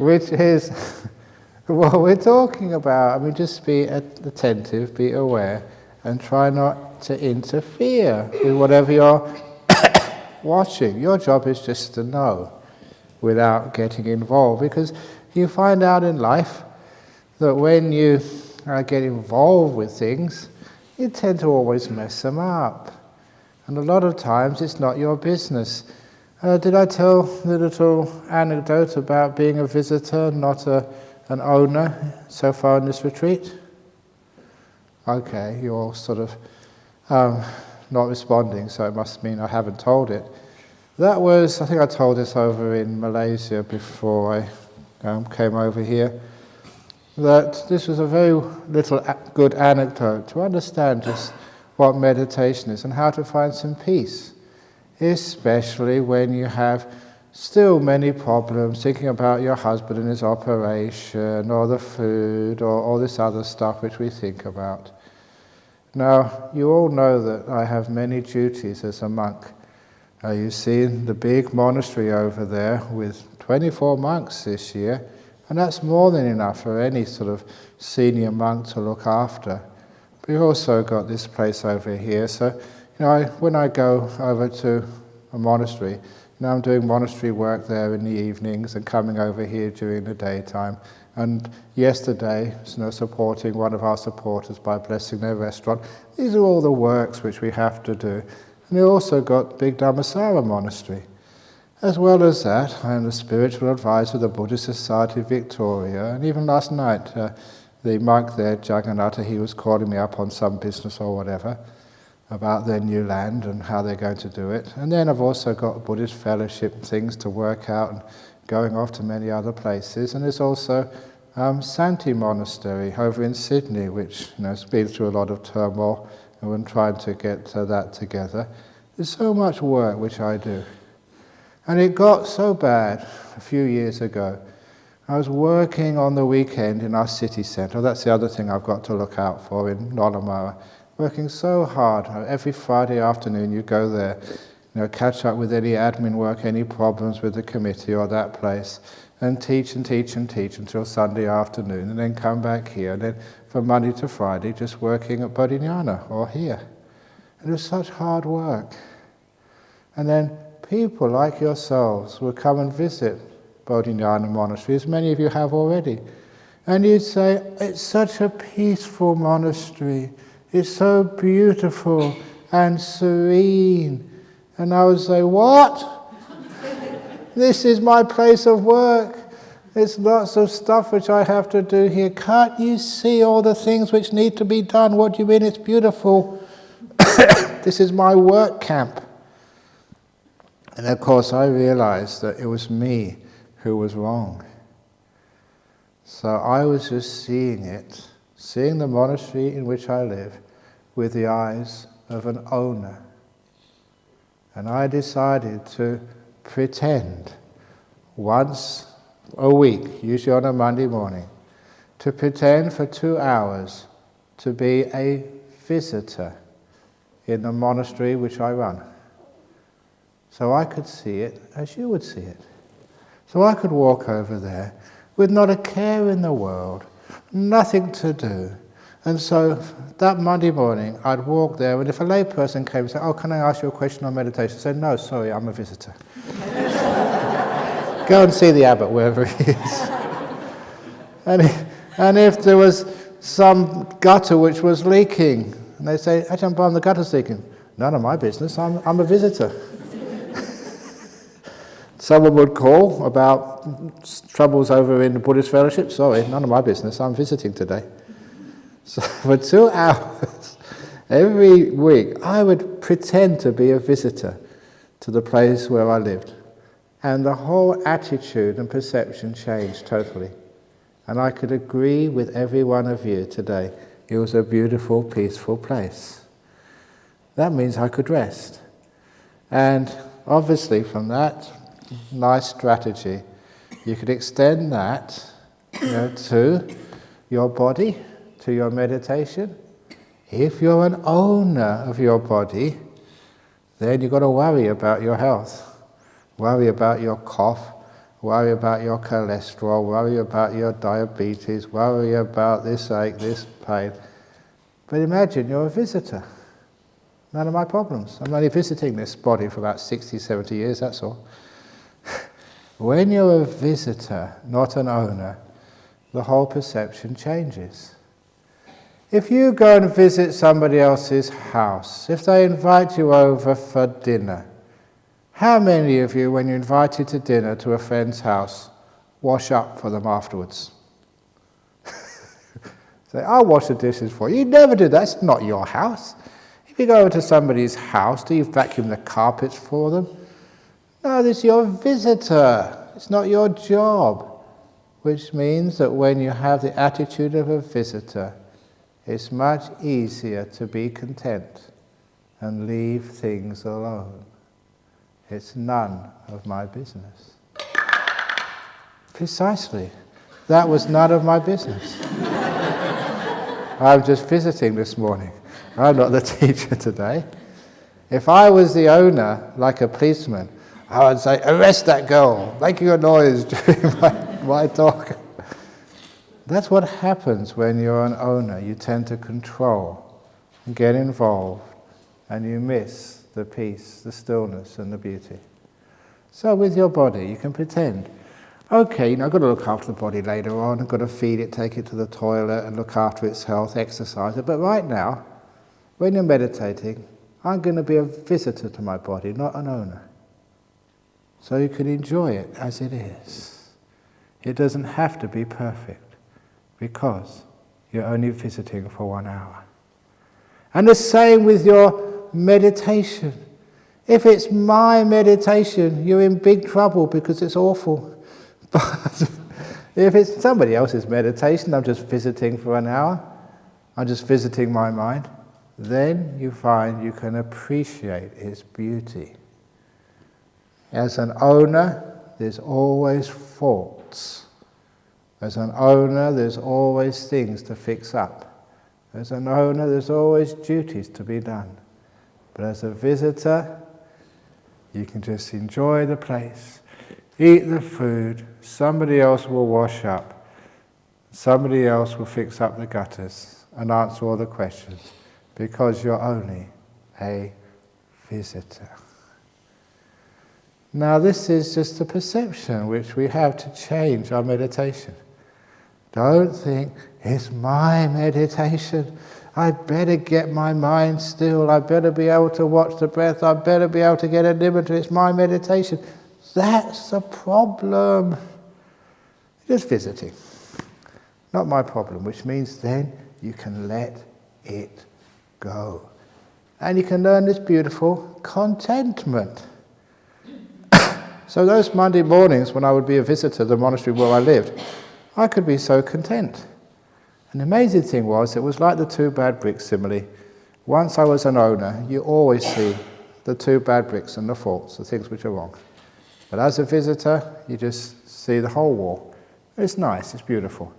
which is what we're talking about. I mean, just be attentive, be aware, and try not to interfere with whatever you're watching. Your job is just to know without getting involved, because you find out in life that when you get involved with things, you tend to always mess them up. And a lot of times it's not your business. Did I tell the little anecdote about being a visitor, not an owner, so far in this retreat? Okay, you're all sort of not responding, so it must mean I haven't told it. That was, I think I told this over in Malaysia before I came over here, that this was a very little good anecdote to understand just what meditation is and how to find some peace, especially when you have still many problems thinking about your husband and his operation, or the food, or all this other stuff which we think about. Now, you all know that I have many duties as a monk. You see the big monastery over there with 24 monks this year, and that's more than enough for any sort of senior monk to look after. We've also got this place over here, so when I go over to a monastery, I'm doing monastery work there in the evenings and coming over here during the daytime. And yesterday, supporting one of our supporters by blessing their restaurant. These are all the works which we have to do. And we also got Big Dhammasara Monastery. As well as that, I am the spiritual advisor of the Buddhist Society of Victoria. And even last night, the monk there, Jhana, he was calling me up on some business or whatever about their new land and how they're going to do it. And then I've also got Buddhist fellowship things to work out and going off to many other places. And there's also Santi Monastery over in Sydney, which has been through a lot of turmoil, and we're trying to get that together. There's so much work which I do. And it got so bad a few years ago. I was working on the weekend in our city centre. That's the other thing I've got to look out for in Nollamara. Working so hard. Every Friday afternoon you go there, catch up with any admin work, any problems with the committee or that place, and teach and teach and teach until Sunday afternoon, and then come back here, and then from Monday to Friday just working at Bodhinyana or here. And it was such hard work. And then people like yourselves would come and visit Bodhinyana Monastery, as many of you have already. And you'd say, it's such a peaceful monastery. It's so beautiful and serene. And I would say, what? This is my place of work. There's lots of stuff which I have to do here. Can't you see all the things which need to be done? What do you mean it's beautiful? This is my work camp. And of course I realized that it was me who was wrong. So I was just seeing the monastery in which I live with the eyes of an owner. And I decided to pretend once a week, usually on a Monday morning, to pretend for 2 hours to be a visitor in the monastery which I run. So I could see it as you would see it. So I could walk over there with not a care in the world, nothing to do. And so that Monday morning, I'd walk there, and if a lay person came and said, oh, can I ask you a question on meditation? I said, no, sorry, I'm a visitor. Go and see the abbot, wherever he is. And if there was some gutter which was leaking, and they say, Ajahn Brahm, the gutter's leaking. None of my business, I'm a visitor. Someone would call about troubles over in the Buddhist fellowship. Sorry, none of my business, I'm visiting today. So for 2 hours every week, I would pretend to be a visitor to the place where I lived. And the whole attitude and perception changed totally. And I could agree with every one of you today. It was a beautiful, peaceful place. That means I could rest. And obviously from that nice strategy, you could extend that to your body, to your meditation. If you're an owner of your body, then you've got to worry about your health, worry about your cough, Worry about your cholesterol, worry about your diabetes, worry about this ache, this pain. But imagine you're a visitor. None of my problems. I'm only visiting this body for about 60, 70 years, that's all. When you're a visitor, not an owner, the whole perception changes. If you go and visit somebody else's house, if they invite you over for dinner, how many of you, when you're invited to dinner to a friend's house, wash up for them afterwards? Say, I'll wash the dishes for you. You never do that. It's not your house. If you go over to somebody's house, do you vacuum the carpets for them? No, this is your visitor. It's not your job. Which means that when you have the attitude of a visitor, it's much easier to be content and leave things alone. It's none of my business. Precisely. That was none of my business. I'm just visiting this morning. I'm not the teacher today. If I was the owner, like a policeman, I would say, arrest that girl, making a noise during my talk. That's what happens when you're an owner. You tend to control, and get involved, and you miss the peace, the stillness, and the beauty. So with your body, you can pretend, okay, I've got to look after the body later on, I've got to feed it, take it to the toilet, and look after its health, exercise it. But right now, when you're meditating, I'm going to be a visitor to my body, not an owner. So you can enjoy it as it is. It doesn't have to be perfect, because you're only visiting for 1 hour. And the same with your meditation. If it's my meditation, you're in big trouble because it's awful. But if it's somebody else's meditation, I'm just visiting for 1 hour, I'm just visiting my mind, then you find you can appreciate its beauty. As an owner, there's always faults. As an owner, there's always things to fix up. As an owner, there's always duties to be done. But as a visitor, you can just enjoy the place, eat the food, somebody else will wash up, somebody else will fix up the gutters and answer all the questions, because you're only a visitor. Now this is just a perception which we have to change our meditation. Don't think, it's my meditation, I better get my mind still, I better be able to watch the breath, I better be able to get a limiter, it's my meditation. That's the problem. Just visiting. Not my problem, which means then you can let it go. And you can learn this beautiful contentment. So those Monday mornings when I would be a visitor to the monastery where I lived, I could be so content. And the amazing thing was, it was like the two bad bricks simile. Once I was an owner, you always see the two bad bricks and the faults, the things which are wrong. But as a visitor, you just see the whole wall. It's nice, it's beautiful.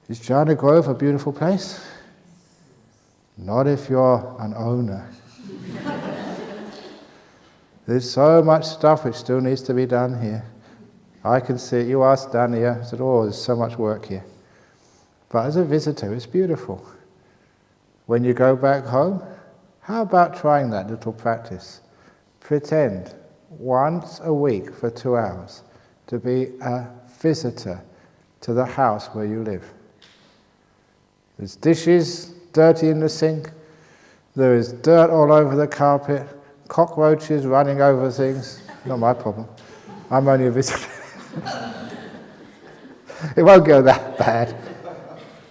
Is Jhana Grove a beautiful place? Not if you're an owner. There's so much stuff which still needs to be done here. I can see it. You asked Dania, I said, oh, there's so much work here. But as a visitor, it's beautiful. When you go back home, how about trying that little practice? Pretend once a week for 2 hours to be a visitor to the house where you live. There's dishes dirty in the sink, there is dirt all over the carpet, cockroaches running over things. Not my problem. I'm only a visitor. It won't go that bad.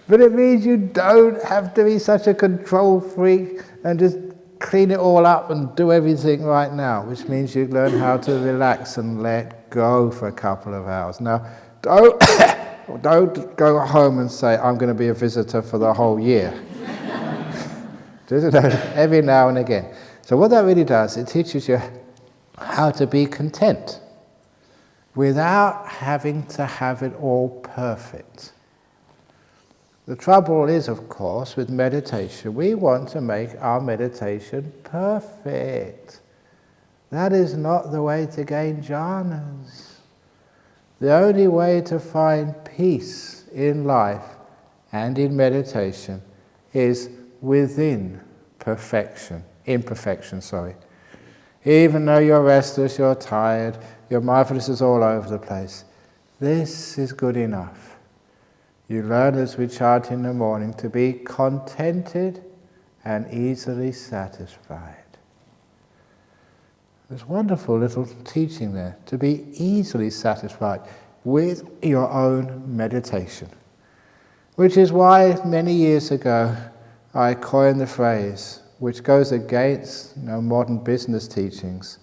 But it means you don't have to be such a control freak and just clean it all up and do everything right now, which means you learn how to relax and let go for a couple of hours. Now, don't go home and say, I'm going to be a visitor for the whole year. Just every now and again. So what that really does, it teaches you how to be content without having to have it all perfect. The trouble is, of course, with meditation, we want to make our meditation perfect. That is not the way to gain jhanas. The only way to find peace in life and in meditation is within imperfection. Even though you're restless, you're tired, your mindfulness is all over the place, this is good enough. You learn, as we chant in the morning, to be contented and easily satisfied. There's wonderful little teaching there, to be easily satisfied with your own meditation. Which is why many years ago I coined the phrase, which goes against modern business teachings,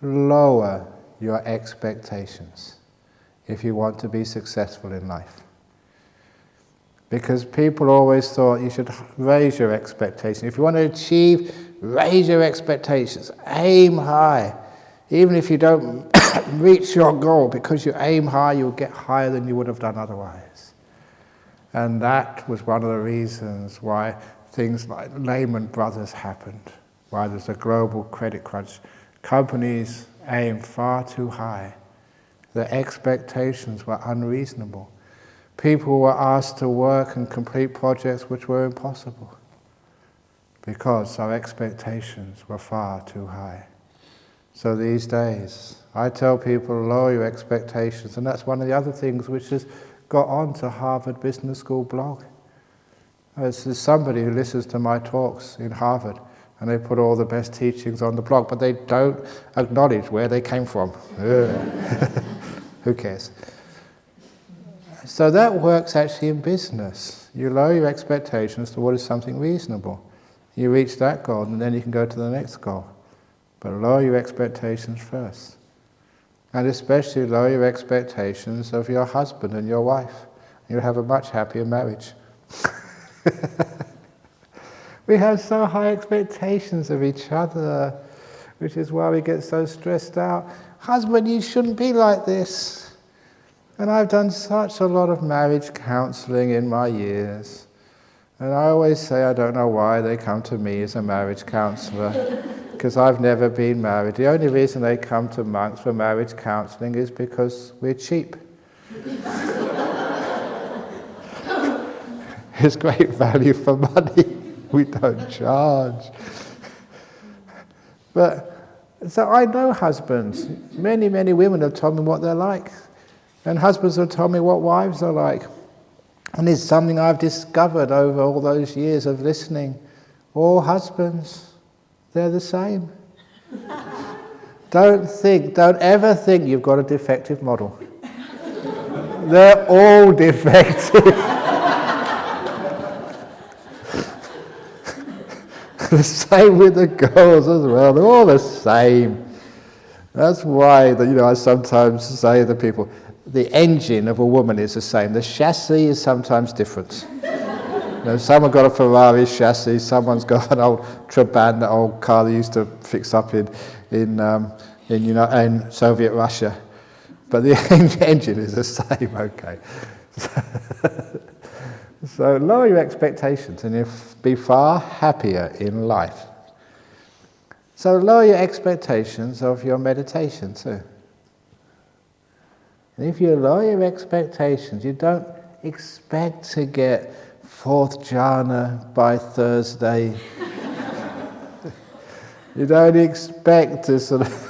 lower your expectations if you want to be successful in life. Because people always thought you should raise your expectations. If you want to achieve, raise your expectations, aim high. Even if you don't reach your goal, because you aim high, you'll get higher than you would have done otherwise. And that was one of the reasons why things like Lehman Brothers happened, why there's a global credit crunch. Companies aim far too high. Their expectations were unreasonable. People were asked to work and complete projects which were impossible because our expectations were far too high. So these days, I tell people, lower your expectations, and that's one of the other things which has got onto Harvard Business School blog. There's somebody who listens to my talks in Harvard, and they put all the best teachings on the blog, but they don't acknowledge where they came from. Who cares? So that works actually in business. You lower your expectations to what is something reasonable. You reach that goal, and then you can go to the next goal. But lower your expectations first. And especially lower your expectations of your husband and your wife. You'll have a much happier marriage. We have so high expectations of each other, which is why we get so stressed out. Husband, you shouldn't be like this. And I've done such a lot of marriage counselling in my years. And I always say I don't know why they come to me as a marriage counsellor, because I've never been married. The only reason they come to monks for marriage counselling is because we're cheap. It's great value for money. We don't charge. So I know husbands. Many, many women have told me what they're like. And husbands have told me what wives are like. And it's something I've discovered over all those years of listening. All husbands, they're the same. Don't ever think you've got a defective model. They're all defective. The same with the girls as well. They're all the same. That's why I sometimes say to people, the engine of a woman is the same. The chassis is sometimes different. Someone got a Ferrari chassis, someone's got an old Trabant, that old car they used to fix up in Soviet Russia. But the engine is the same, okay. So lower your expectations and you'll be far happier in life. So lower your expectations of your meditation too. And if you lower your expectations, you don't expect to get fourth jhana by Thursday. You don't expect to sort of...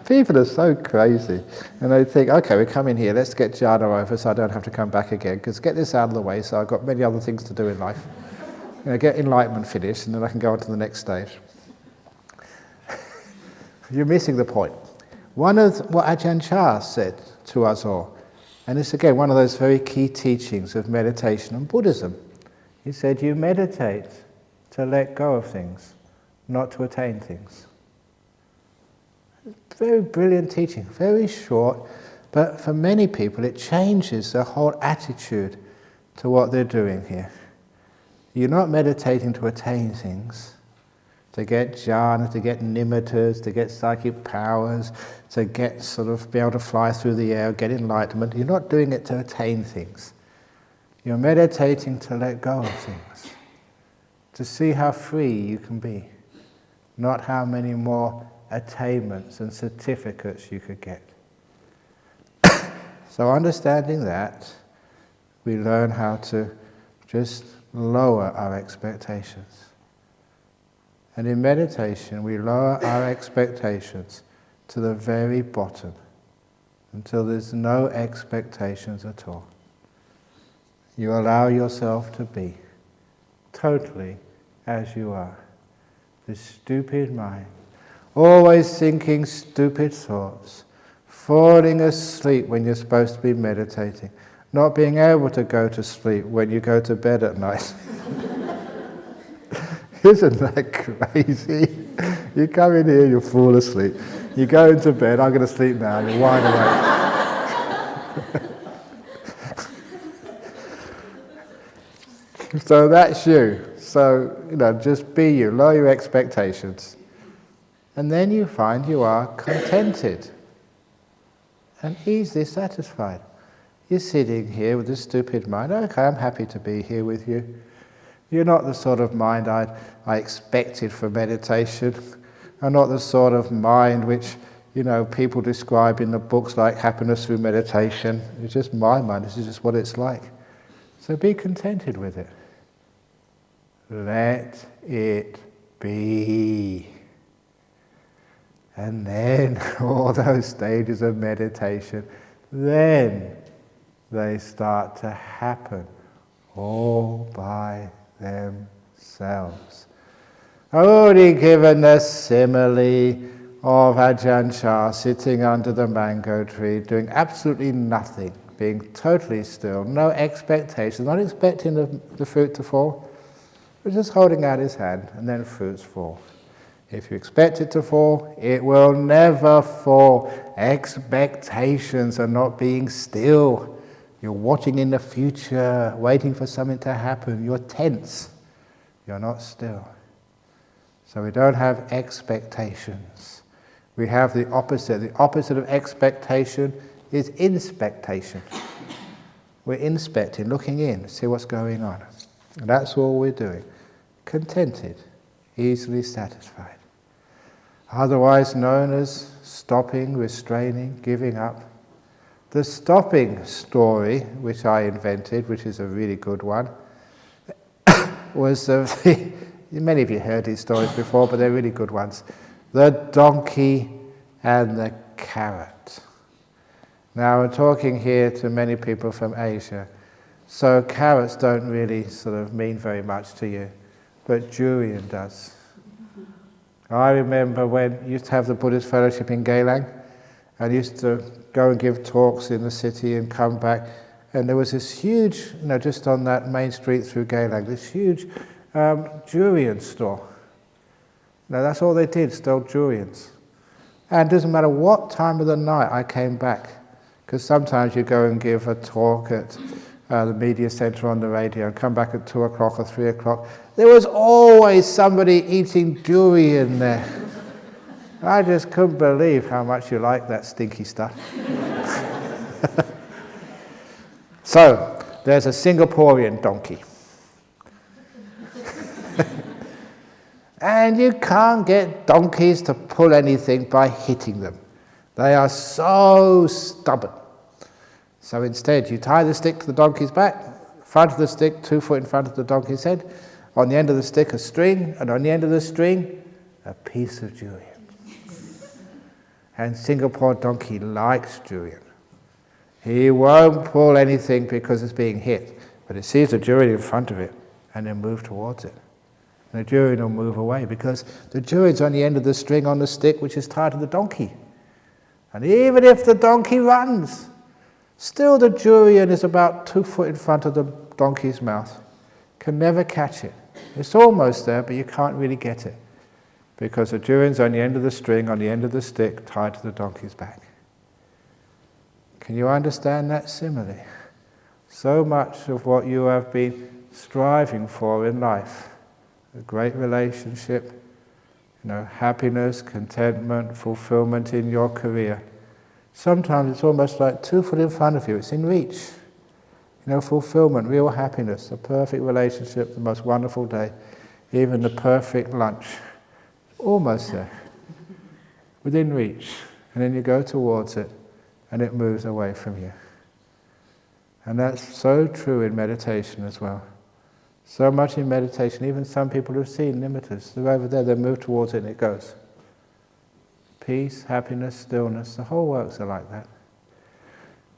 People are so crazy. And they think, okay, we come in here, let's get jhana over so I don't have to come back again, because get this out of the way so I've got many other things to do in life. Get enlightenment finished and then I can go on to the next stage. You're missing the point. One of what Ajahn Brahm said to us all, and it's again one of those very key teachings of meditation and Buddhism. He said, you meditate to let go of things, not to attain things. Very brilliant teaching, very short, but for many people it changes their whole attitude to what they're doing here. You're not meditating to attain things, to get jhana, to get nimittas, to get psychic powers, to get be able to fly through the air, get enlightenment. You're not doing it to attain things. You're meditating to let go of things, to see how free you can be, not how many more attainments and certificates you could get. So understanding that, we learn how to just lower our expectations. And in meditation, we lower our expectations to the very bottom, until there's no expectations at all. You allow yourself to be totally as you are. This stupid mind, always thinking stupid thoughts, falling asleep when you're supposed to be meditating, not being able to go to sleep when you go to bed at night. Isn't that crazy? You come in here, you fall asleep. You go into bed, I'm going to sleep now, and you wide awake. So that's you. So, just be you, lower your expectations. And then you find you are contented and easily satisfied. You're sitting here with this stupid mind. Okay, I'm happy to be here with you. You're not the sort of mind I expected for meditation. I'm not the sort of mind which, people describe in the books like happiness through meditation. It's just my mind. This is just what it's like. So be contented with it. Let it be. And then all those stages of meditation, then they start to happen all by themselves. I've already given the simile of Ajahn Brahm sitting under the mango tree, doing absolutely nothing, being totally still, no expectations, not expecting the fruit to fall, but just holding out his hand, and then fruits fall. If you expect it to fall, it will never fall. Expectations are not being still. You're watching in the future, waiting for something to happen. You're tense. You're not still. So we don't have expectations. We have the opposite. The opposite of expectation is inspectation. We're inspecting, looking in, see what's going on. And that's all we're doing. Contented, easily satisfied. Otherwise known as stopping, restraining, giving up. The stopping story, which I invented, which is a really good one, was many of you heard these stories before, but they're really good ones. The donkey and the carrot. Now we're talking here to many people from Asia, so carrots don't really sort of mean very much to you, but durian does. I remember when I used to have the Buddhist fellowship in Geylang, and used to go and give talks in the city and come back, and there was this huge, just on that main street through Geylang, this huge durian store. Now that's all they did, sold durians. And it doesn't matter what time of the night I came back, because sometimes you go and give a talk at the media centre on the radio and come back at 2 o'clock or 3 o'clock. There was always somebody eating durian there. I just couldn't believe how much you like that stinky stuff. So, there's a Singaporean donkey. And you can't get donkeys to pull anything by hitting them. They are so stubborn. So instead, you tie the stick to the donkey's back, front of the stick, 2 foot in front of the donkey's head, on the end of the stick a string, and on the end of the string, a piece of durian. And Singapore donkey likes durian. He won't pull anything because it's being hit, but it sees the durian in front of it, and then move towards it. And the durian will move away, because the durian's on the end of the string on the stick, which is tied to the donkey. And even if the donkey runs, still the durian is about 2 foot in front of the donkey's mouth. Can never catch it. It's almost there, but you can't really get it, because the durian's on the end of the string, on the end of the stick, tied to the donkey's back. Can you understand that simile? So much of what you have been striving for in life, a great relationship, happiness, contentment, fulfillment in your career. Sometimes it's almost like 2 foot in front of you, it's in reach. Fulfillment, real happiness, a perfect relationship, the most wonderful day, even the perfect lunch. Almost there, within reach. And then you go towards it, and it moves away from you. And that's so true in meditation as well. So much in meditation, even some people who've seen limiters, they're over there, they move towards it and it goes. Peace, happiness, stillness, the whole works are like that.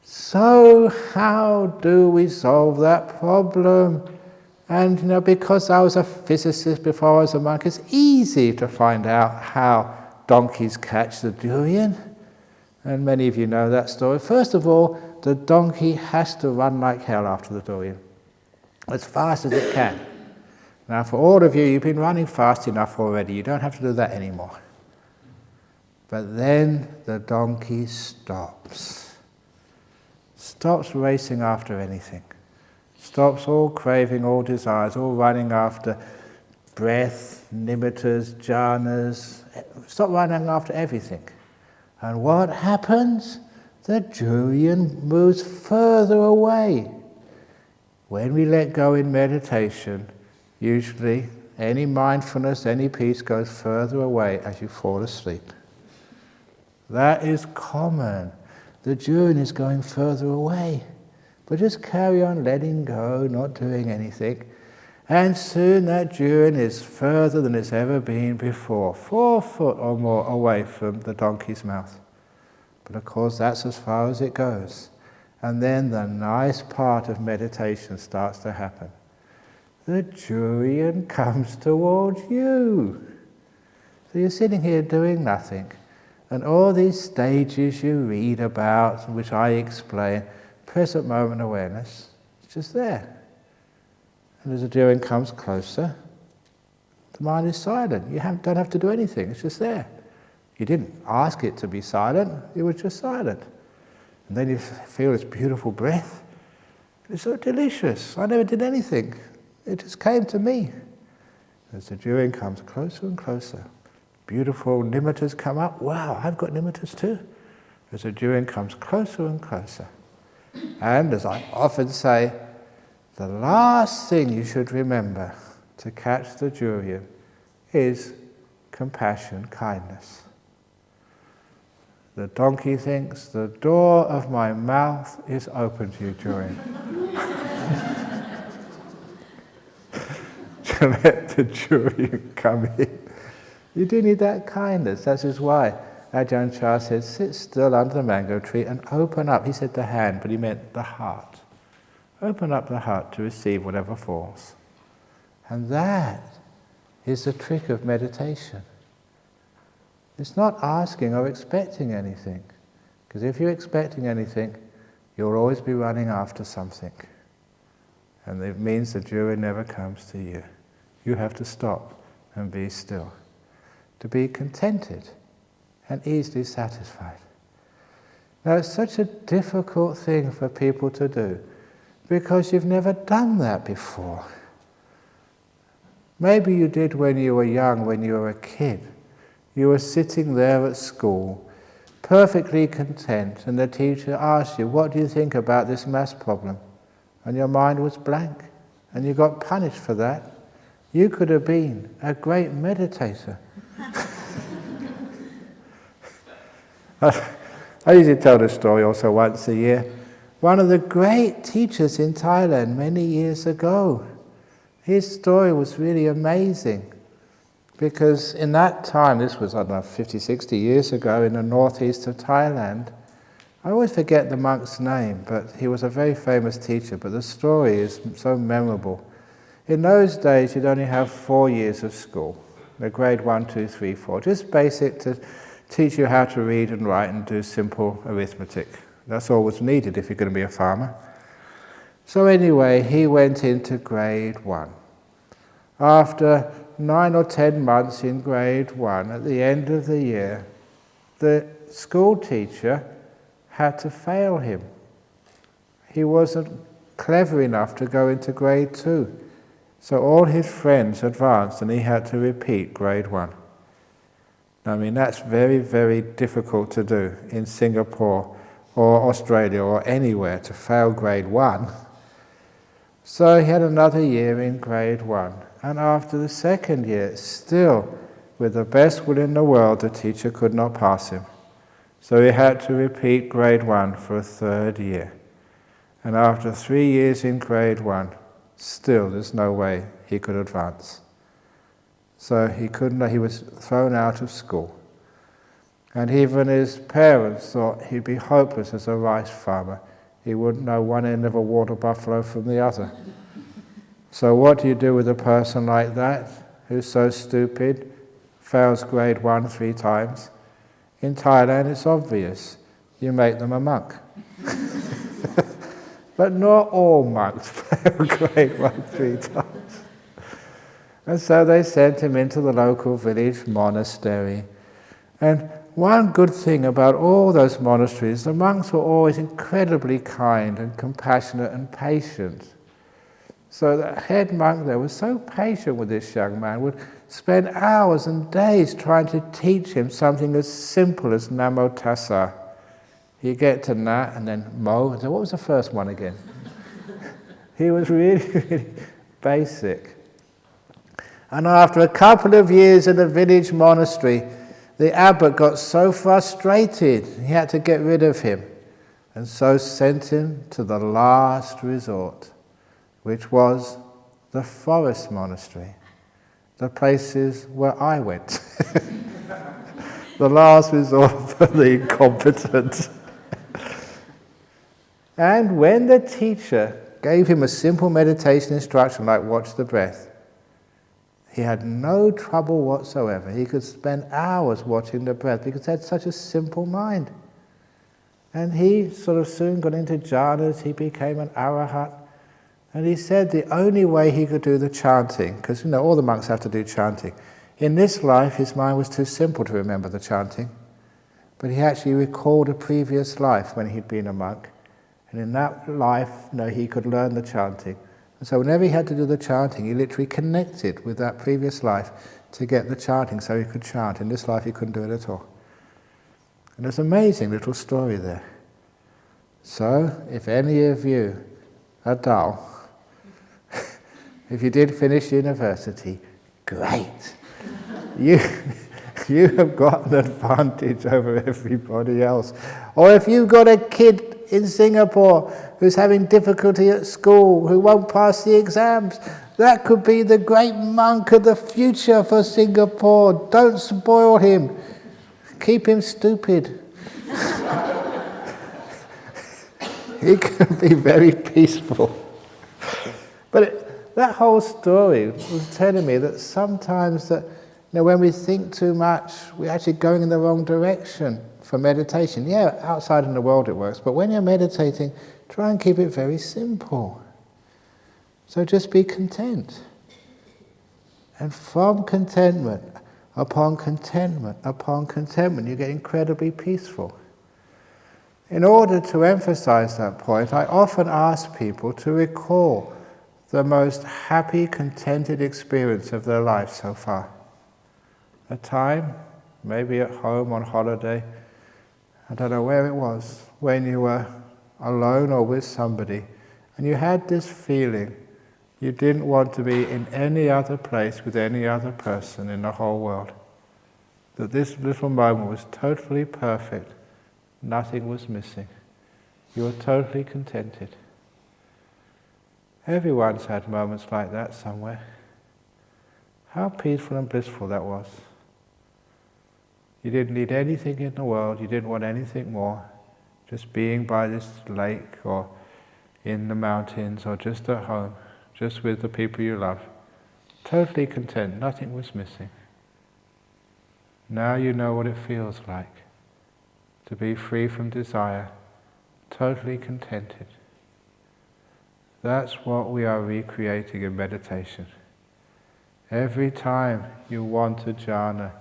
So how do we solve that problem? And because I was a physicist before I was a monk, it's easy to find out how donkeys catch the durian. And many of you know that story. First of all, the donkey has to run like hell after the durian, as fast as it can. Now for all of you, you've been running fast enough already. You don't have to do that anymore. But then the donkey stops racing after anything, stops all craving, all desires, all running after breath, nimittas, jhanas, stop running after everything. And what happens? The durian moves further away. When we let go in meditation, usually any mindfulness, any peace goes further away as you fall asleep. That is common. The durian is going further away. But just carry on letting go, not doing anything. And soon that durian is further than it's ever been before, 4 foot or more away from the donkey's mouth. But of course that's as far as it goes. And then the nice part of meditation starts to happen. The durian comes towards you. So you're sitting here doing nothing. And all these stages you read about, which I explain, present moment awareness, it's just there. And as the durian comes closer, the mind is silent. You don't have to do anything, it's just there. You didn't ask it to be silent, it was just silent. And then you feel this beautiful breath. It's so delicious. I never did anything. It just came to me. As the durian comes closer and closer, beautiful nimittas come up. Wow, I've got nimittas too. As the durian comes closer and closer. And as I often say, the last thing you should remember to catch the durian is compassion, kindness. The donkey thinks, the door of my mouth is open to you, durian. To let the durian come in. You do need that kindness. That is why Ajahn Chah said, sit still under the mango tree and open up. He said the hand, but he meant the heart. Open up the heart to receive whatever falls. And that is the trick of meditation. It's not asking or expecting anything. Because if you're expecting anything, you'll always be running after something. And it means the durian never comes to you. You have to stop and be still. To be contented and easily satisfied. Now it's such a difficult thing for people to do because you've never done that before. Maybe you did when you were young, when you were a kid. You were sitting there at school, perfectly content, and the teacher asked you, what do you think about this maths problem? And your mind was blank, and you got punished for that. You could have been a great meditator. I usually tell this story also once a year. One of the great teachers in Thailand many years ago, his story was really amazing. Because in that time, this was, 50, 60 years ago, in the northeast of Thailand, I always forget the monk's name, but he was a very famous teacher, but the story is so memorable. In those days, you'd only have 4 years of school, the grade 1, 2, 3, 4, just basic to teach you how to read and write and do simple arithmetic. That's all was needed if you're going to be a farmer. So anyway, he went into grade 1. After 9 or 10 months in grade 1, at the end of the year, the school teacher had to fail him. He wasn't clever enough to go into grade 2. So all his friends advanced and he had to repeat grade 1. I mean, that's very, very difficult to do in Singapore or Australia or anywhere, to fail grade 1. So he had another year in grade 1. And after the second year, still, with the best will in the world, the teacher could not pass him. So he had to repeat grade 1 for a third year. And after 3 years in grade 1, still there's no way he could advance. So he was thrown out of school. And even his parents thought he'd be hopeless as a rice farmer. He wouldn't know one end of a water buffalo from the other. So what do you do with a person like that, who's so stupid, fails grade 1 3 times? In Thailand it's obvious. You make them a monk. But not all monks fail grade 1 3 times. And so they sent him into the local village monastery. And one good thing about all those monasteries, the monks were always incredibly kind and compassionate and patient. So the head monk there was so patient with this young man, would spend hours and days trying to teach him something as simple as Namo Tassa. He'd get to Nat and then Mo, and say, what was the first one again? He was really, really basic. And after a couple of years in the village monastery, the abbot got so frustrated, he had to get rid of him, and so sent him to the last resort, which was the forest monastery, the places where I went. The last resort for the incompetent. And when the teacher gave him a simple meditation instruction like watch the breath, he had no trouble whatsoever. He could spend hours watching the breath because he had such a simple mind. And he sort of soon got into jhanas, he became an arahat. And he said the only way he could do the chanting, because all the monks have to do chanting. In this life his mind was too simple to remember the chanting. But he actually recalled a previous life when he'd been a monk. And in that life, he could learn the chanting. And so whenever he had to do the chanting, he literally connected with that previous life to get the chanting so he could chant. In this life he couldn't do it at all. And there's an amazing little story there. So, if any of you are dull, if you did finish university, great. You have got an advantage over everybody else. Or if you've got a kid in Singapore who's having difficulty at school, who won't pass the exams, that could be the great monk of the future for Singapore. Don't spoil him. Keep him stupid. He can be very peaceful. But that whole story was telling me that sometimes when we think too much, we're actually going in the wrong direction for meditation. Yeah, outside in the world it works, but when you're meditating, try and keep it very simple. So just be content. And from contentment, upon contentment, upon contentment, you get incredibly peaceful. In order to emphasize that point, I often ask people to recall the most happy, contented experience of their life so far. A time, maybe at home on holiday, I don't know where it was, when you were alone or with somebody, and you had this feeling you didn't want to be in any other place with any other person in the whole world. That this little moment was totally perfect, nothing was missing. You were totally contented. Everyone's had moments like that somewhere. How peaceful and blissful that was. You didn't need anything in the world, you didn't want anything more. Just being by this lake or in the mountains or just at home, just with the people you love. Totally content, nothing was missing. Now you know what it feels like to be free from desire, totally contented. That's what we are recreating in meditation. Every time you want a jhana,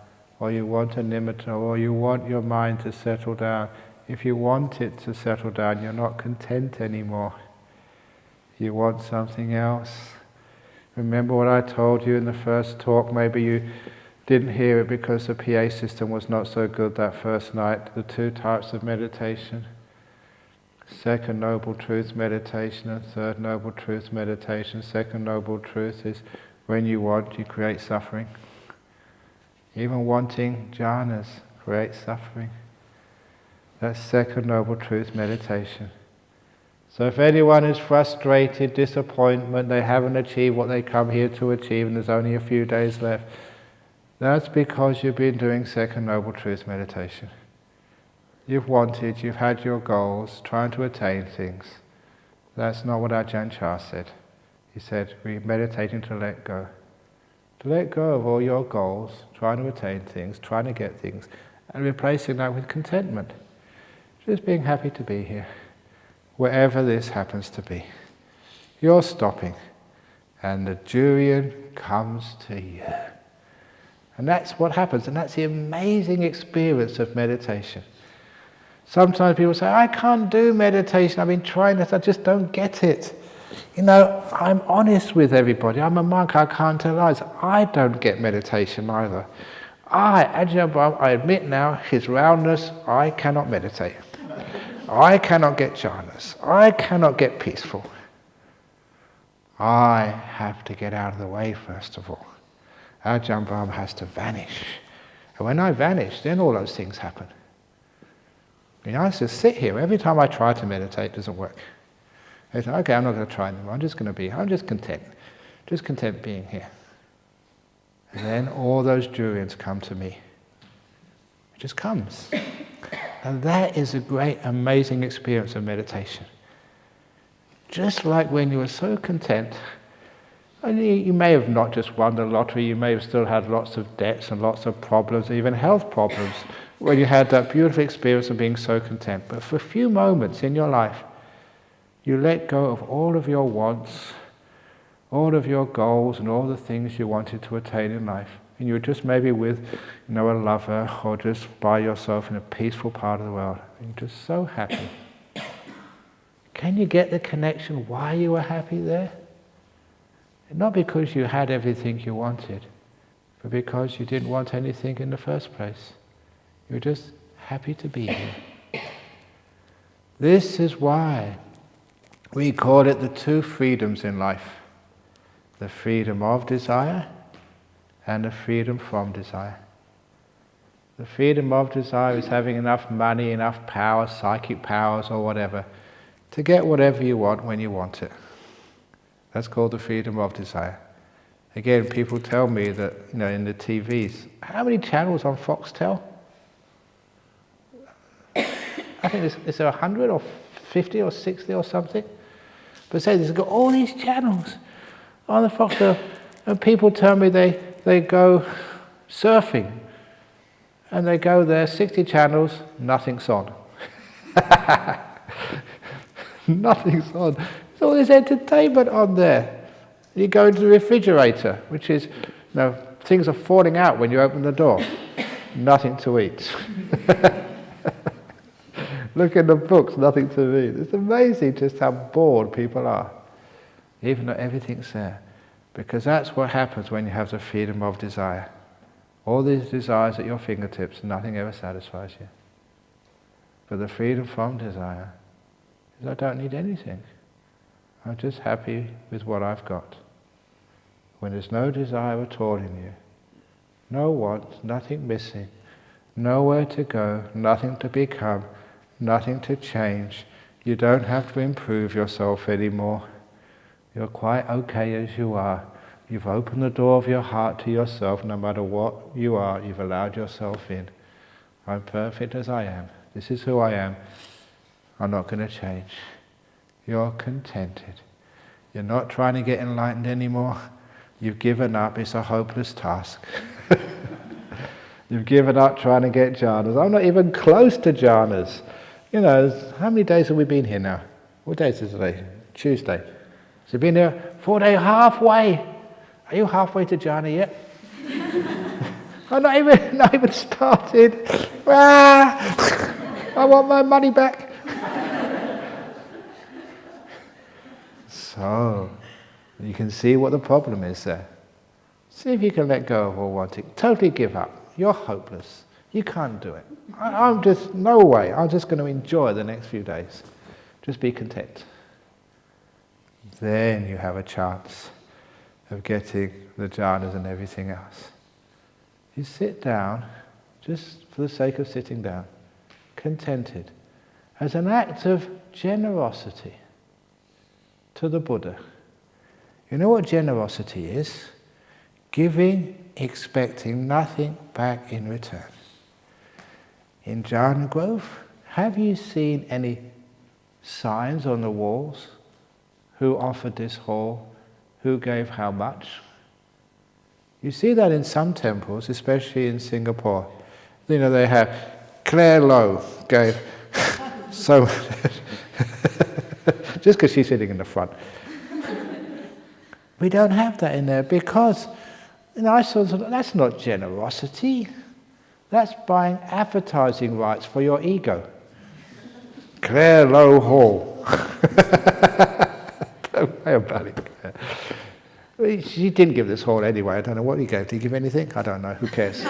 or you want a nimitta, or you want your mind to settle down, if you want it to settle down, you're not content anymore. You want something else. Remember what I told you in the first talk? Maybe you didn't hear it because the PA system was not so good that first night. The 2 types of meditation. Second Noble Truth meditation and Third Noble Truth meditation. Second Noble Truth is when you want, you create suffering. Even wanting jhanas creates suffering. That's Second Noble Truth meditation. So if anyone is frustrated, disappointment, they haven't achieved what they come here to achieve and there's only a few days left, that's because you've been doing Second Noble Truth meditation. You've had your goals, trying to attain things. That's not what Ajahn Chah said. He said, we're meditating to let go. To let go of all your goals, trying to attain things, trying to get things, and replacing that with contentment. Just being happy to be here, wherever this happens to be. You're stopping, and the durian comes to you. And that's what happens, and that's the amazing experience of meditation. Sometimes people say, I can't do meditation, I've been trying this, I just don't get it. You know, I'm honest with everybody, I'm a monk, I can't tell lies. I don't get meditation either. Ajahn Brahm, I admit now, his roundness, I cannot meditate. I cannot get jhanas. I cannot get peaceful. I have to get out of the way first of all. Ajahn Brahm has to vanish. And when I vanish, then all those things happen. You know, I just sit here. Every time I try to meditate, it doesn't work. I say, okay, I'm not going to try anymore. I'm just content. Just content being here. And then all those durians come to me. It just comes. And that is a great, amazing experience of meditation. Just like when you were so content, and you may have not just won the lottery, you may have still had lots of debts and lots of problems, even health problems, when you had that beautiful experience of being so content. But for a few moments in your life, you let go of all of your wants, all of your goals and all the things you wanted to attain in life. And you were just maybe with, a lover, or just by yourself in a peaceful part of the world. And you're just so happy. Can you get the connection why you were happy there? Not because you had everything you wanted, but because you didn't want anything in the first place. You were just happy to be here. This is why we call it the two freedoms in life. The freedom of desire and the freedom from desire. The freedom of desire is having enough money, enough power, psychic powers or whatever, to get whatever you want when you want it. That's called the freedom of desire. Again, people tell me that, in the TVs, how many channels on Foxtel? I think is there 100 or 50 or 60 or something? But say there's got all these channels on the Foxtel, and people tell me they go surfing, and they go there, 60 channels, nothing's on. Nothing's on. There's all this entertainment on there. You go into the refrigerator, which is, things are falling out when you open the door. Nothing to eat. Look in the books, nothing to read. It's amazing just how bored people are, even though everything's there. Because that's what happens when you have the freedom of desire. All these desires at your fingertips, nothing ever satisfies you. But the freedom from desire is I don't need anything. I'm just happy with what I've got. When there's no desire at all in you, no want, nothing missing, nowhere to go, nothing to become, nothing to change, you don't have to improve yourself anymore. You're quite okay as you are. You've opened the door of your heart to yourself. No matter what you are, you've allowed yourself in. I'm perfect as I am. This is who I am. I'm not going to change. You're contented. You're not trying to get enlightened anymore. You've given up. It's a hopeless task. You've given up trying to get jhanas. I'm not even close to jhanas. How many days have we been here now? What day is it today? Tuesday. So you've been here 4 days, halfway. Are you halfway to jhana yet? I'm not even started. I want my money back. So, you can see what the problem is there. See if you can let go of all wanting. Totally give up. You're hopeless. You can't do it. I'm just, no way. I'm just going to enjoy the next few days. Just be content. Then you have a chance of getting the jhanas and everything else. You sit down, just for the sake of sitting down, contented, as an act of generosity. to the Buddha. You know what generosity is? Giving, expecting nothing back in return. In Jhana growth, have you seen any signs on the walls? Who offered this hall? Who gave how much? You see that in some temples, especially in Singapore. You know, they have Claire Lowe gave so just because she's sitting in the front. We don't have that in there because, I thought that's not generosity. That's buying advertising rights for your ego. Claire Lowe Hall. Don't worry about it. She didn't give this hall anyway. I don't know what he gave. Did he give anything? I don't know. Who cares?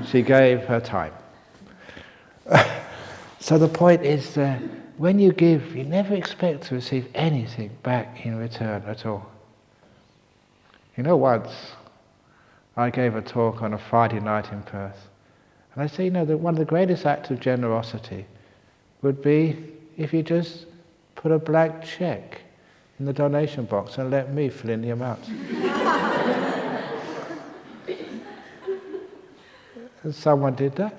She gave her time. So the point is, when you give, you never expect to receive anything back in return at all. Once I gave a talk on a Friday night in Perth, and I say, that one of the greatest acts of generosity would be if you just put a blank check in the donation box and let me fill in the amount. And someone did that.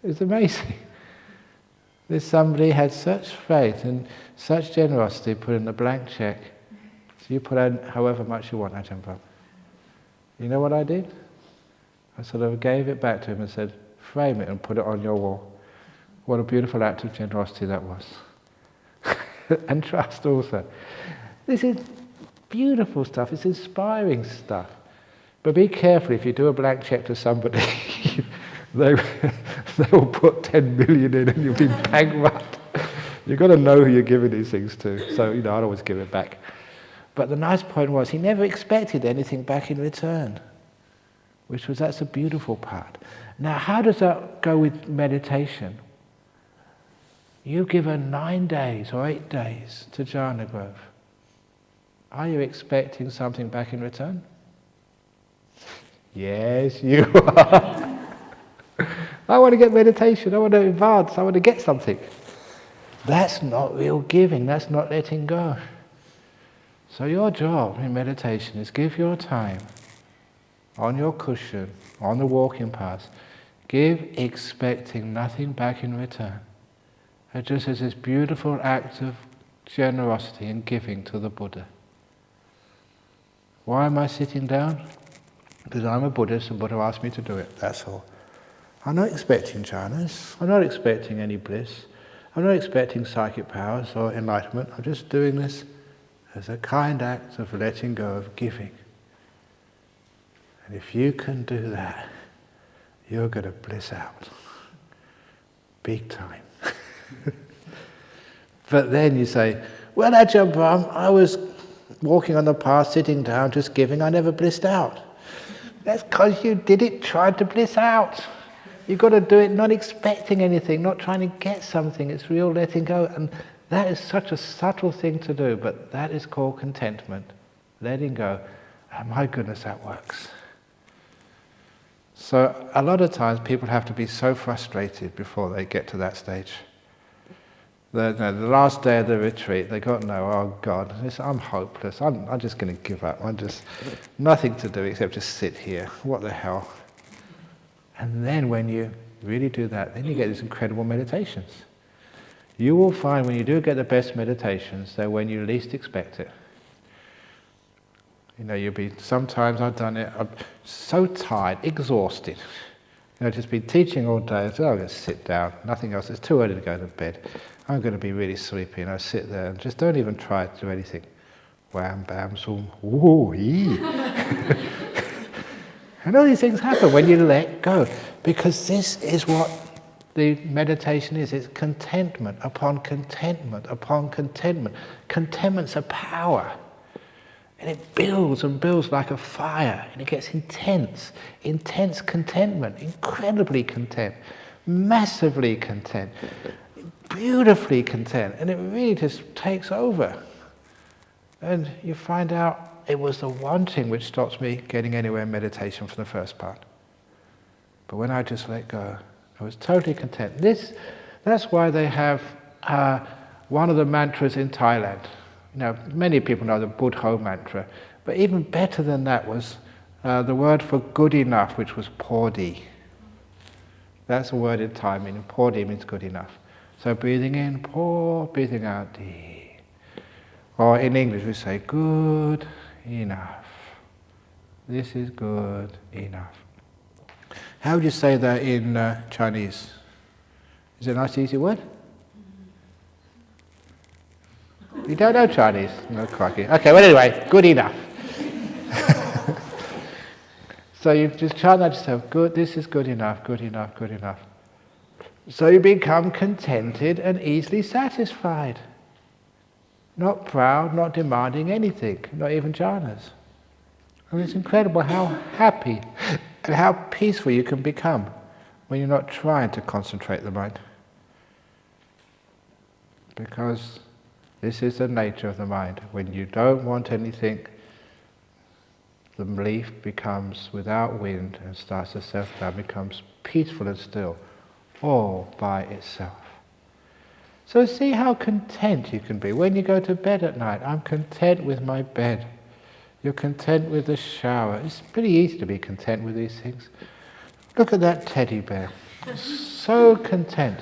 It's amazing. This somebody had such faith and such generosity, put in a blank check. So you put in however much you want, Ajahn Brahm. You know what I did? I sort of gave it back to him and said, frame it and put it on your wall. What a beautiful act of generosity that was. And trust also. This is beautiful stuff, it's inspiring stuff. But be careful, if you do a blank check to somebody, they will put 10 million in and you'll be bankrupt. You've got to know who you're giving these things to. So, I'd always give it back. But the nice point was, he never expected anything back in return. That's a beautiful part. Now, how does that go with meditation? You've given 9 days or 8 days to Jhana growth. Are you expecting something back in return? Yes, you are. I want to get meditation, I want to advance, I want to get something. That's not real giving, that's not letting go. So your job in meditation is give your time on your cushion, on the walking path. Give expecting nothing back in return. It just is this beautiful act of generosity and giving to the Buddha. Why am I sitting down? Because I'm a Buddhist and Buddha asked me to do it, that's all. I'm not expecting jhanas, I'm not expecting any bliss, I'm not expecting psychic powers or enlightenment, I'm just doing this as a kind act of letting go, of giving. And if you can do that, you're going to bliss out. Big time. But then you say, well, Ajahn Brahm, I was walking on the path, sitting down, just giving, I never blissed out. That's because you did it, tried to bliss out. You've got to do it not expecting anything, not trying to get something. It's real letting go. And that is such a subtle thing to do, but that is called contentment. Letting go. And my goodness, that works. So a lot of times people have to be so frustrated before they get to that stage. The last day of the retreat, they got oh God, I'm hopeless. I'm just going to give up. I'm just nothing to do except just sit here. What the hell? And then when you really do that, then you get these incredible meditations. You will find when you do get the best meditations, they're when you least expect it. Sometimes I've done it, I'm so tired, exhausted. Just been teaching all day, so I'm going to sit down, nothing else, it's too early to go to bed. I'm going to be really sleepy, and I sit there and just don't even try to do anything. Wham, bam, zoom, woo, ee. And all these things happen when you let go, because this is what the meditation is. It's contentment upon contentment upon contentment. Contentment's a power. And it builds and builds like a fire, and it gets intense. Intense contentment, incredibly content, massively content, beautifully content, and it really just takes over. And you find out it was the wanting which stops me getting anywhere in meditation for the first part. But when I just let go, I was totally content. That's why they have one of the mantras in Thailand. Many people know the Buddha mantra, but even better than that was the word for good enough, which was podi. That's a word in Thai, meaning podi means good enough. So breathing in, po, breathing out, di. Or in English we say, good enough. This is good enough. How would you say that in Chinese? Is it a nice easy word? You don't know Chinese? No, crikey. Okay, well anyway, good enough. So you just chant that yourself, good, this is good enough, good enough, good enough. So you become contented and easily satisfied. Not proud, not demanding anything, not even jhanas. I mean, it's incredible how happy and how peaceful you can become when you're not trying to concentrate the mind. Because this is the nature of the mind. When you don't want anything, the leaf becomes without wind and starts to settle down, becomes peaceful and still, all by itself. So see how content you can be. When you go to bed at night, I'm content with my bed. You're content with the shower. It's pretty easy to be content with these things. Look at that teddy bear. So content.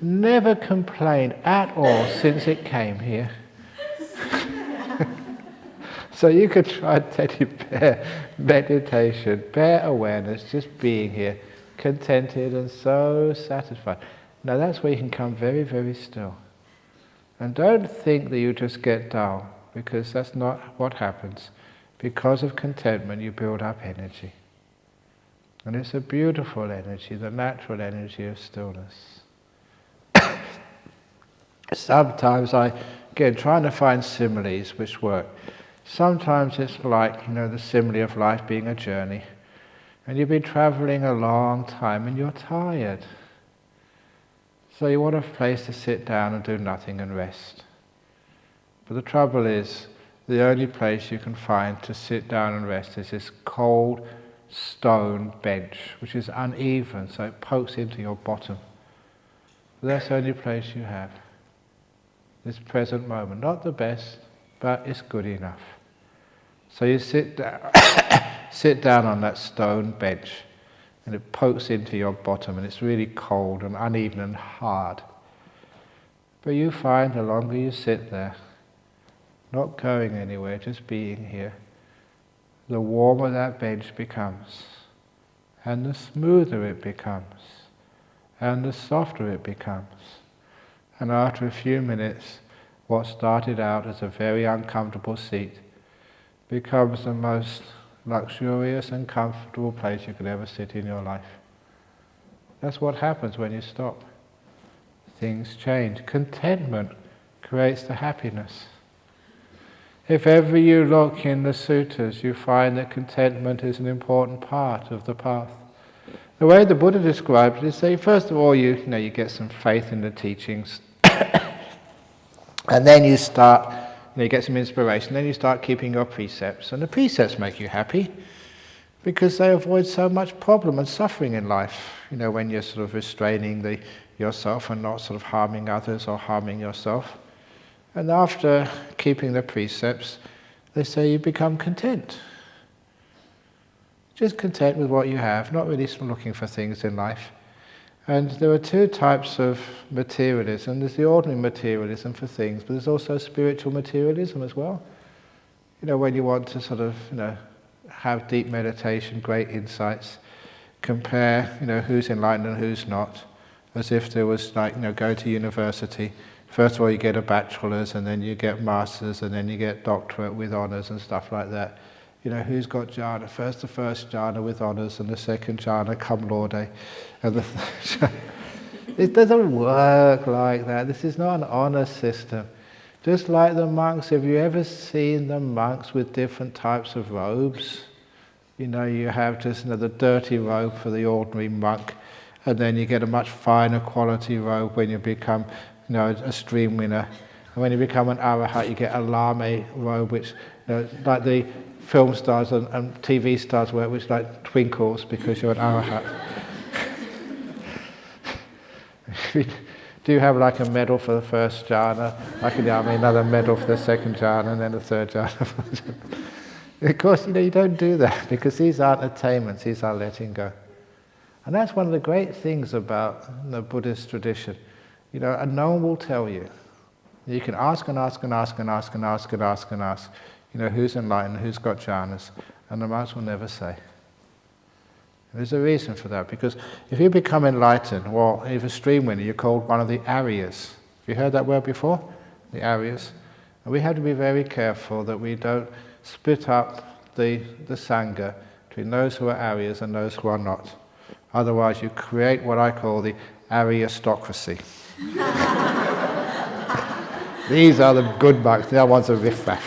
Never complained at all since it came here. So you could try teddy bear meditation, bear awareness, just being here, contented and so satisfied. Now that's where you can come very, very still. And don't think that you just get dull, because that's not what happens. Because of contentment you build up energy. And it's a beautiful energy, the natural energy of stillness. Sometimes trying to find similes which work. Sometimes it's like, the simile of life being a journey. And you've been travelling a long time and you're tired. So you want a place to sit down and do nothing and rest. But the trouble is, the only place you can find to sit down and rest is this cold stone bench, which is uneven, so it pokes into your bottom. But that's the only place you have. This present moment, not the best, but it's good enough. So you sit down, sit down on that stone bench, and it pokes into your bottom, and it's really cold and uneven and hard. But you find the longer you sit there, not going anywhere, just being here, the warmer that bench becomes, and the smoother it becomes, and the softer it becomes. And after a few minutes, what started out as a very uncomfortable seat becomes the most luxurious and comfortable place you could ever sit in your life. That's what happens when you stop. Things change. Contentment creates the happiness. If ever you look in the sutras, you find that contentment is an important part of the path. The way the Buddha described it is that first of all you get some faith in the teachings, and then you start, you get some inspiration, then you start keeping your precepts, and the precepts make you happy because they avoid so much problem and suffering in life, when you're sort of restraining yourself and not sort of harming others or harming yourself. And after keeping the precepts, they say you become content. Just content with what you have, not really looking for things in life. And there are two types of materialism. There's the ordinary materialism for things, but there's also spiritual materialism as well. When you want to sort of, have deep meditation, great insights, compare, who's enlightened and who's not, as if there was go to university. First of all you get a bachelor's, and then you get masters, and then you get doctorate with honours and stuff like that. Who's got jhana? First the first jhana with honours, and the second jhana cum laude. And it doesn't work like that. This is not an honour system. Just like the monks, have you ever seen the monks with different types of robes? You have just the dirty robe for the ordinary monk, and then you get a much finer quality robe when you become a stream winner. And when you become an arahat, you get a lame robe, which like the film stars and TV stars wear, which like twinkles because you're an arahat. Do you have like a medal for the first jhana, like in the army, another medal for the second jhana, and then the third jhana? Of course, you don't do that, because these aren't attainments, these are letting go. And that's one of the great things about the Buddhist tradition. And no one will tell you. You can ask and ask and ask and ask and ask and ask and ask, who's enlightened, who's got jhanas, and the monks will never say. And there's a reason for that, because if you become enlightened, well, if a stream winner, you're called one of the Aryas. Have you heard that word before? The Aryas. And we have to be very careful that we don't split up the Sangha between those who are Aryas and those who are not. Otherwise you create what I call the Aryastocracy. These are the good monks, the other ones are riff-raff.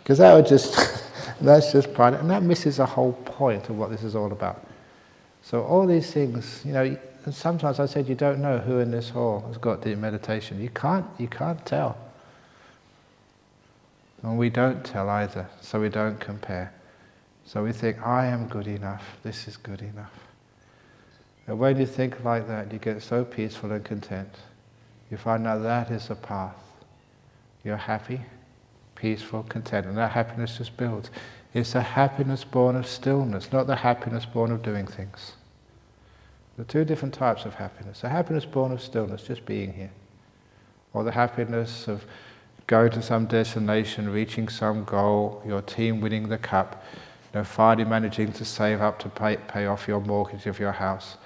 Because that's just pride, and that misses the whole point of what this is all about. So all these things, and sometimes I said you don't know who in this hall has got deep meditation. You can't tell. And we don't tell either, so we don't compare. So we think, I am good enough, this is good enough. And when you think like that, you get so peaceful and content. You find out that is the path. You're happy, peaceful, content, and that happiness just builds. It's the happiness born of stillness, not the happiness born of doing things. There are two different types of happiness. The happiness born of stillness, just being here. Or the happiness of going to some destination, reaching some goal, your team winning the cup, finally managing to save up to pay off your mortgage of your house,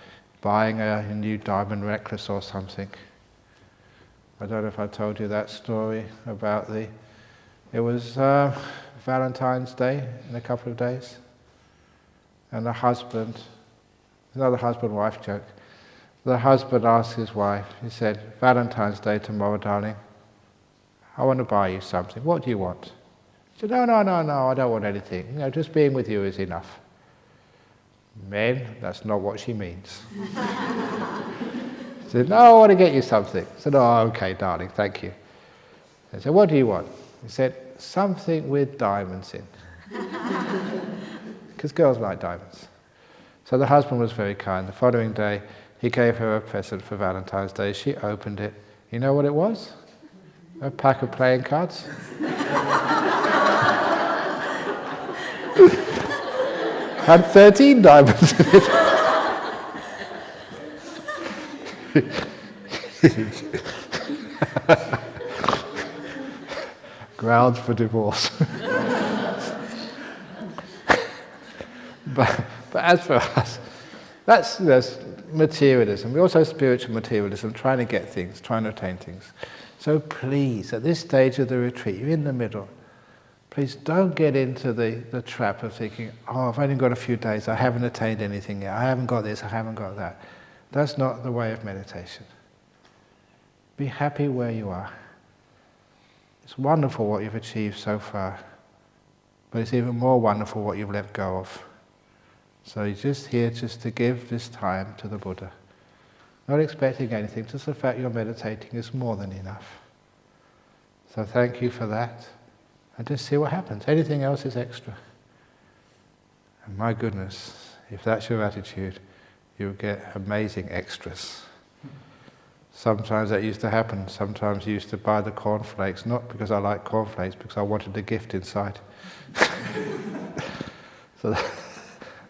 buying a new diamond necklace or something. I don't know if I told you that story about it was Valentine's Day in a couple of days, and another husband-wife joke, the husband asked his wife, he said, Valentine's Day tomorrow, darling, I want to buy you something, what do you want? She said, no, I don't want anything. Just being with you is enough. Men, that's not what she means. She said, no, I want to get you something. I said, oh, okay, darling, thank you. I said, what do you want? He said, something with diamonds in. Because girls like diamonds. So the husband was very kind. The following day, he gave her a present for Valentine's Day. She opened it. You know what it was? A pack of playing cards. Had 13 diamonds in it. Grounds for divorce. but as for us, that's materialism. We also have spiritual materialism, trying to get things, trying to attain things. So please, at this stage of the retreat, you're in the middle, please don't get into the trap of thinking, oh, I've only got a few days, I haven't attained anything yet, I haven't got this, I haven't got that. That's not the way of meditation. Be happy where you are. It's wonderful what you've achieved so far, but it's even more wonderful what you've let go of. So you're just here just to give this time to the Buddha. Not expecting anything, just the fact you're meditating is more than enough. So thank you for that, and just see what happens. Anything else is extra. And my goodness, if that's your attitude, you'll get amazing extras. Sometimes that used to happen. Sometimes you used to buy the cornflakes, not because I like cornflakes, because I wanted the gift inside. So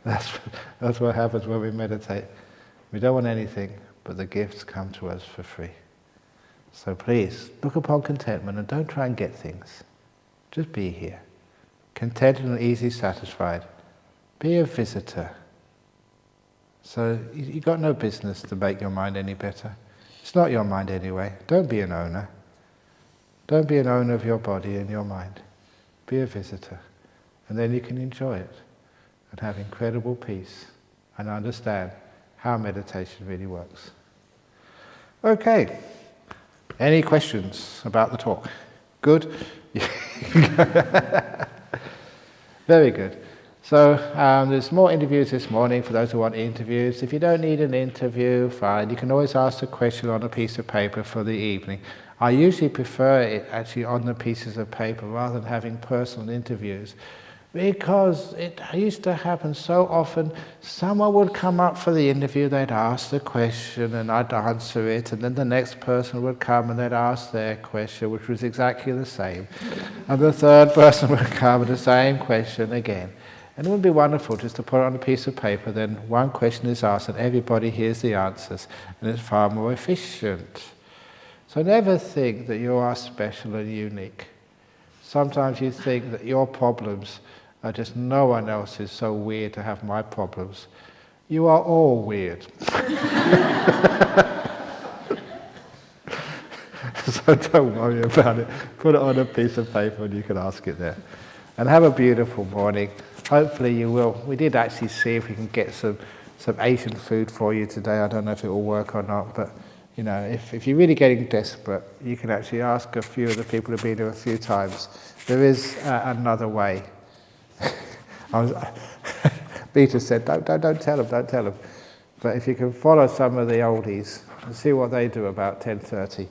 that's what happens when we meditate. We don't want anything, but the gifts come to us for free. So please, look upon contentment and don't try and get things. Just be here. Contented and easy satisfied. Be a visitor. So you've got no business to make your mind any better. It's not your mind anyway. Don't be an owner. Don't be an owner of your body and your mind. Be a visitor. And then you can enjoy it and have incredible peace and understand how meditation really works. Okay. Any questions about the talk? Good? Very good. So there's more interviews this morning for those who want interviews. If you don't need an interview, fine. You can always ask a question on a piece of paper for the evening. I usually prefer it actually on the pieces of paper rather than having personal interviews, Because it used to happen so often, someone would come up for the interview, they'd ask the question and I'd answer it, and then the next person would come and they'd ask their question, which was exactly the same. And the third person would come with the same question again. And it would be wonderful just to put it on a piece of paper, then one question is asked and everybody hears the answers, and it's far more efficient. So never think that you are special and unique. Sometimes you think that your problems are just no one else is so weird to have my problems. You are all weird. So don't worry about it. Put it on a piece of paper and you can ask it there. And have a beautiful morning. Hopefully you will. We did actually see if we can get some Asian food for you today. I don't know if it will work or not, but you know, if you're really getting desperate, you can actually ask a few of the people who've been here a few times. There is another way. Peter said, don't tell them. But if you can follow some of the oldies and see what they do about 10:30.